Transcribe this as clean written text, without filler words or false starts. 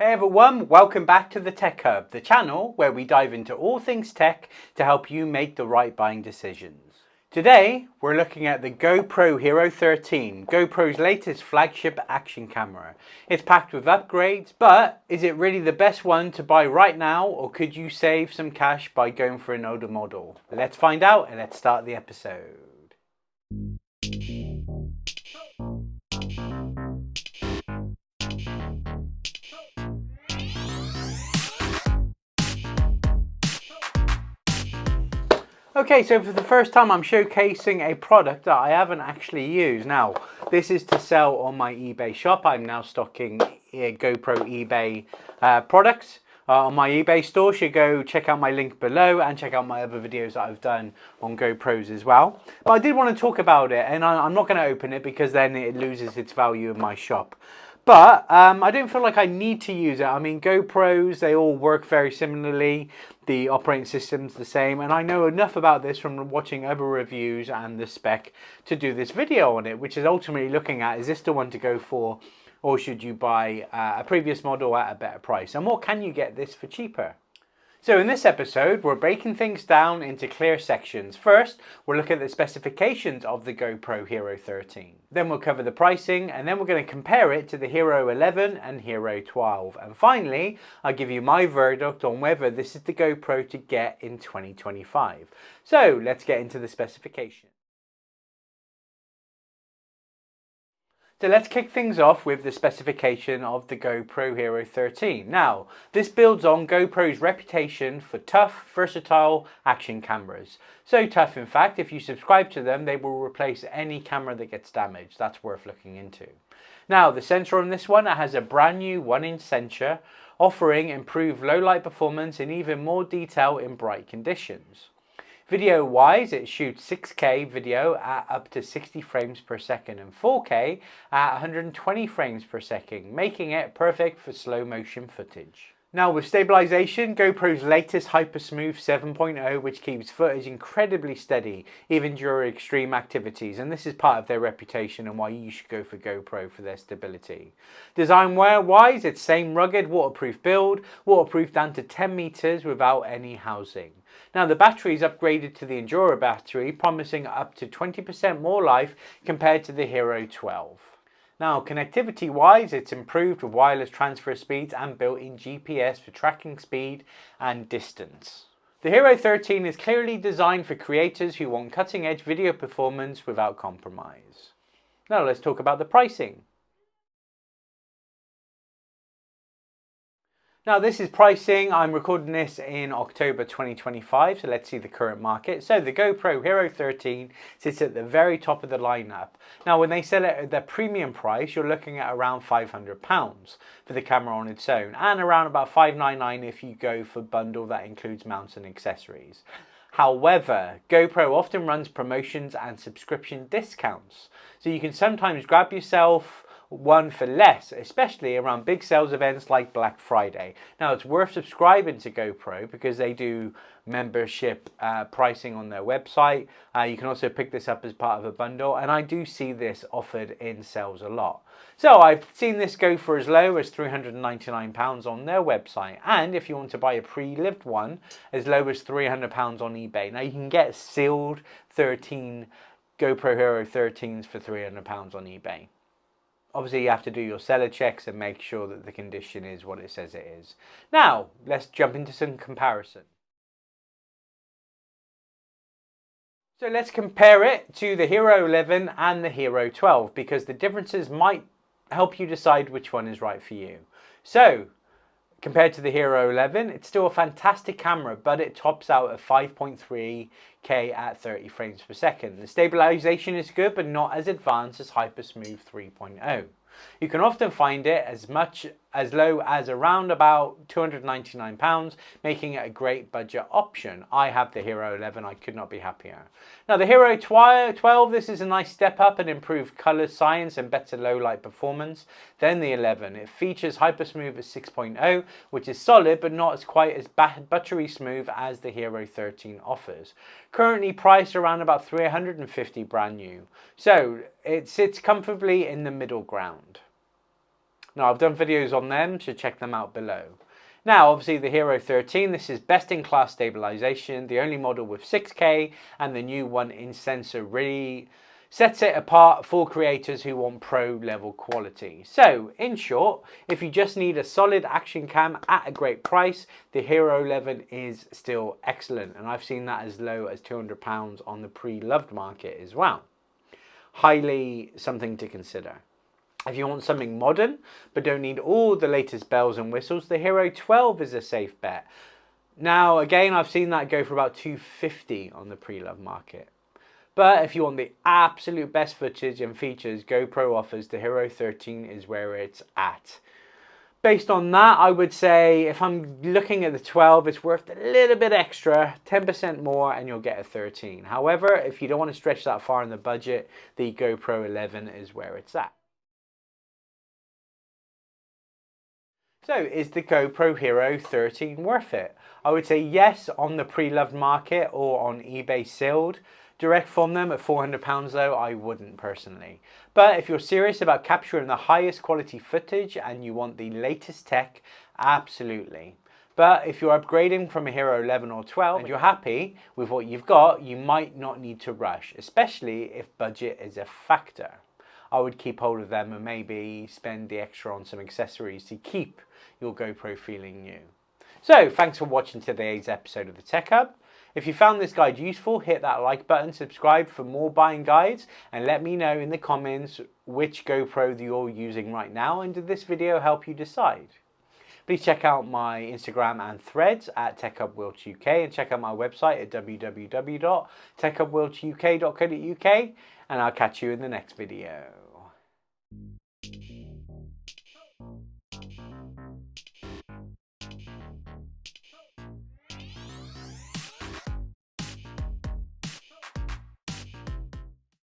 Hey everyone, welcome back to the Tech Hub, the channel where we dive into all things tech to help you make the right buying decisions. Today, we're looking at the GoPro Hero 13, GoPro's latest flagship action camera. It's packed with upgrades, but is it really the best one to buy right now, or could you save some cash by going for an older model? Let's find out and let's start the episode. Okay, so for the first time I'm showcasing a product that I haven't actually used. Now, this is to sell on my eBay shop. I'm now stocking GoPro eBay products on my eBay store. So go check out my link below and check out my other videos that I've done on GoPros as well. But I did want to talk about it, and I'm not going to open it because then it loses its value in my shop. But I don't feel like I need to use it. I mean, GoPros, they all work very similarly. The operating system's the same. And I know enough about this from watching other reviews and the spec to do this video on it, which is ultimately looking at, is this the one to go for? Or should you buy a previous model at a better price? And what can you get this for cheaper? So in this episode, we're breaking things down into clear sections. First, we'll look at the specifications of the GoPro Hero 13. Then we'll cover the pricing, and then we're going to compare it to the Hero 11 and Hero 12. And finally, I'll give you my verdict on whether this is the GoPro to get in 2025. So let's get into the specification. So let's kick things off with the specification of the GoPro Hero 13. Now, this builds on GoPro's reputation for tough, versatile action cameras. So tough, in fact, if you subscribe to them, they will replace any camera that gets damaged. That's worth looking into. Now, the sensor on this one, it has a brand new 1-inch sensor, offering improved low light performance and even more detail in bright conditions. Video wise, it shoots 6K video at up to 60 frames per second and 4K at 120 frames per second, making it perfect for slow motion footage. Now with stabilization, GoPro's latest Hypersmooth 7.0, which keeps footage incredibly steady even during extreme activities, and this is part of their reputation and why you should go for GoPro for their stability. Design wear wise, it's same rugged waterproof build, waterproof down to 10 meters without any housing. Now the battery is upgraded to the Enduro battery, promising up to 20% more life compared to the Hero 12. Now connectivity wise, it's improved with wireless transfer speeds and built-in GPS for tracking speed and distance. The Hero 13 is clearly designed for creators who want cutting-edge video performance without compromise. Now let's talk about the pricing. Now this is pricing. I'm recording this in October 2025, so let's see the current market. So the GoPro Hero 13 sits at the very top of the lineup. Now when they sell it at their premium price, you're looking at around £500 for the camera on its own, and around about $599 if you go for bundle that includes mounts and accessories. However, GoPro often runs promotions and subscription discounts, so you can sometimes grab yourself one for less, especially around big sales events like Black Friday. Now it's worth subscribing to GoPro because they do membership pricing on their website. You can also pick this up as part of a bundle, and I do see this offered in sales a lot. So I've seen this go for as low as £399 on their website, and if you want to buy a pre-lived one, as low as £300 on eBay. Now you can get sealed 13 GoPro Hero 13s for £300 on eBay. Obviously, you have to do your seller checks and make sure that the condition is what it says it is. Now, let's jump into some comparison. So let's compare it to the Hero 11 and the Hero 12 because the differences might help you decide which one is right for you. So, compared to the Hero 11, it's still a fantastic camera, but it tops out at 5.3K at 30 frames per second. The stabilization is good, but not as advanced as Hypersmooth 3.0. You can often find it as low as around about £299, making it a great budget option. I have the Hero 11, I could not be happier. Now the Hero 12, this is a nice step up and improved color science and better low light performance than the 11. It features Hypersmooth at 6.0, which is solid but not as quite as buttery smooth as the Hero 13 offers. Currently priced around about $350 brand new. So it sits comfortably in the middle ground. Now I've done videos on them, so check them out below. Now obviously the Hero 13, this is best in class stabilization, the only model with 6K, and the new 1-inch sensor really sets it apart for creators who want pro level quality. So in short, if you just need a solid action cam at a great price, the Hero 11 is still excellent, and I've seen that as low as £200 on the pre-loved market as well. Highly something to consider. If you want something modern but don't need all the latest bells and whistles, the Hero 12 is a safe bet. Now again, I've seen that go for about $250 on the pre-loved market. But if you want the absolute best footage and features GoPro offers, the Hero 13 is where it's at. Based on that, I would say if I'm looking at the 12, it's worth a little bit extra, 10% more, and you'll get a 13. However, if you don't want to stretch that far in the budget, the GoPro 11 is where it's at. So is the GoPro Hero 13 worth it? I would say yes on the pre-loved market or on eBay sealed. Direct from them at £400 though, I wouldn't personally. But if you're serious about capturing the highest quality footage and you want the latest tech, absolutely. But if you're upgrading from a Hero 11 or 12 and you're happy with what you've got, you might not need to rush, especially if budget is a factor. I would keep hold of them and maybe spend the extra on some accessories to keep your GoPro feeling new. So thanks for watching today's episode of the Tech Hub. If you found this guide useful, hit that like button, subscribe for more buying guides, and let me know in the comments which GoPro you're using right now, and did this video help you decide? Please check out my Instagram and Threads at TechHubWiltsUK, and check out my website at www.techhubwiltsuk.co.uk, and I'll catch you in the next video.